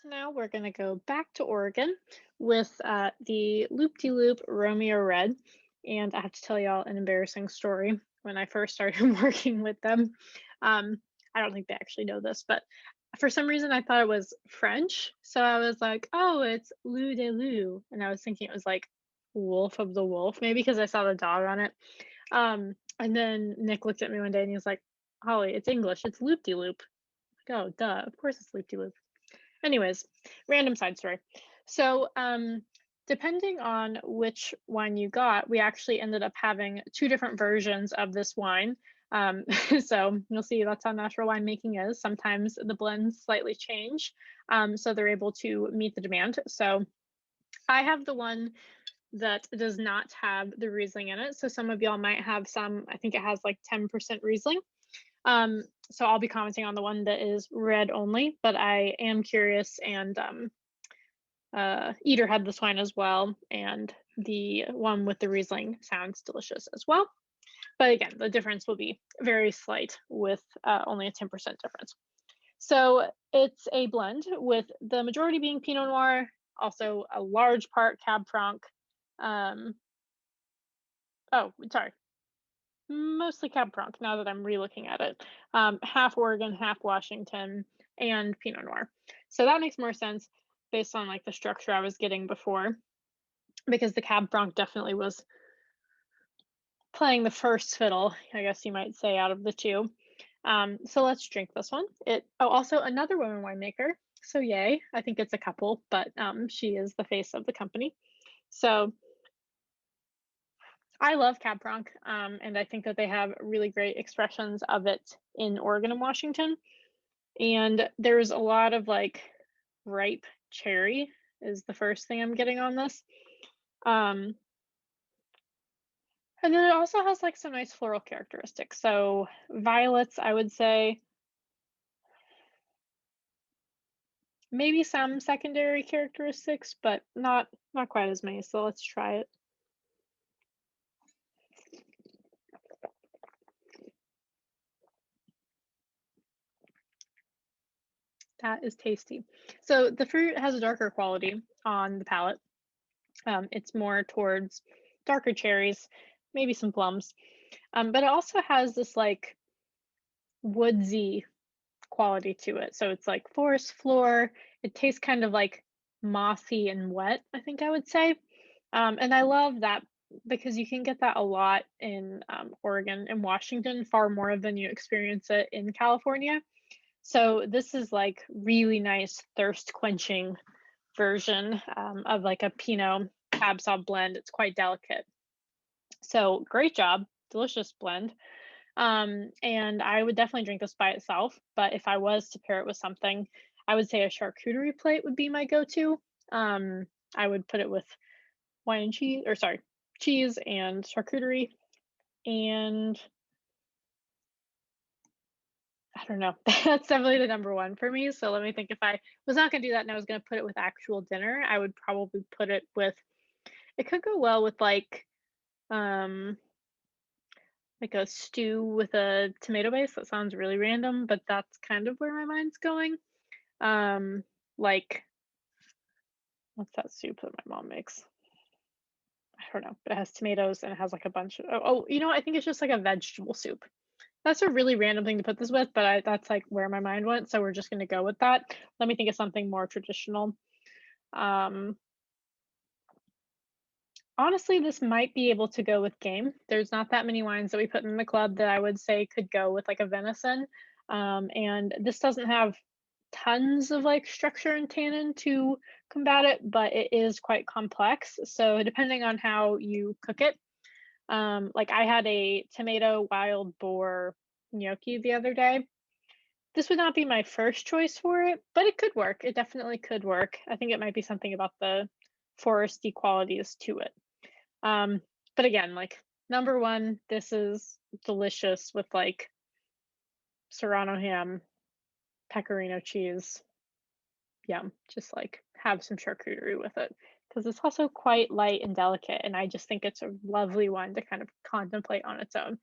Now we're going to go back to Oregon with the Loop-de-Loop Romeo Red. And I have to tell y'all an embarrassing story. When I first started working with them, I don't think they actually know this, but for some reason I thought it was French. So I was like, oh, it's Lou de Lou. And I was thinking it was like Wolf of the Wolf, maybe because I saw the dog on it. And then Nick looked at me one day and he was like, Holly, it's English. It's Loop-de-Loop. Like, oh, duh. Of course it's Loop-de-Loop. Anyways, random side story. So, depending on which wine you got, we actually ended up having two different versions of this wine. So you'll see that's how natural winemaking is. Sometimes the blends slightly change, so they're able to meet the demand. So I have the one that does not have the Riesling in it. So some of y'all might have some, I think it has like 10% Riesling. So I'll be commenting on the one that is red only, but I am curious, and Eater had this wine as well, and the one with the Riesling sounds delicious as well. But again, the difference will be very slight with only a 10% difference. So it's a blend with the majority being Pinot Noir, also a large part Cab Franc. Oh, sorry, mostly Cab Franc now that I'm re-looking at it. Half Oregon, half Washington, and Pinot Noir. So that makes more sense based on like the structure I was getting before, because the Cab Franc definitely was playing the first fiddle, I guess you might say, out of the two. So let's drink this one. Also another woman winemaker. So yay, I think it's a couple, but she is the face of the company. So I love Cab Franc, and I think that they have really great expressions of it in Oregon and Washington. And there's a lot of like ripe cherry is the first thing I'm getting on this. And then it also has like some nice floral characteristics. So violets, I would say, maybe some secondary characteristics, but not quite as many. So let's try it. That is tasty. So the fruit has a darker quality on the palate. It's more towards darker cherries, maybe some plums. But it also has this like woodsy quality to it. So it's like forest floor. It tastes kind of like mossy and wet, I think I would say. And I love that because you can get that a lot in Oregon and Washington, far more than you experience it in California. So this is like really nice thirst quenching version of like a Pinot Cab Sauv blend. It's quite delicate. So great job, delicious blend. And I would definitely drink this by itself, but if I was to pair it with something, I would say a charcuterie plate would be my go-to. I would put it with wine and cheese, or sorry, cheese and charcuterie, and I don't know. That's definitely the number one for me. So let me think. If I was not going to do that and I was going to put it with actual dinner, I would probably put it with, it could go well with um, like a stew with a tomato base. That sounds really random, but that's kind of where my mind's going. Like, what's that soup that my mom makes? I don't know, but it has tomatoes and it has like a bunch of, you know, I think it's just like a vegetable soup. That's a really random thing to put this with, but that's like where my mind went, so we're just going to go with that. Let me think of something more traditional. Honestly, this might be able to go with game. There's not that many wines that we put in the club that I would say could go with like a venison. And this doesn't have tons of like structure and tannin to combat it, but it is quite complex. So depending on how you cook it, like I had a tomato wild boar gnocchi the other day. This would not be my first choice for it, but it could work. It definitely could work. I think it might be something about the foresty qualities to it. But again, like number one, this is delicious with like serrano ham, pecorino cheese. Yeah, just like have some charcuterie with it because it's also quite light and delicate. And I just think it's a lovely one to kind of contemplate on its own.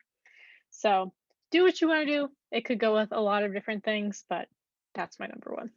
So do what you want to do. It could go with a lot of different things, but that's my number one.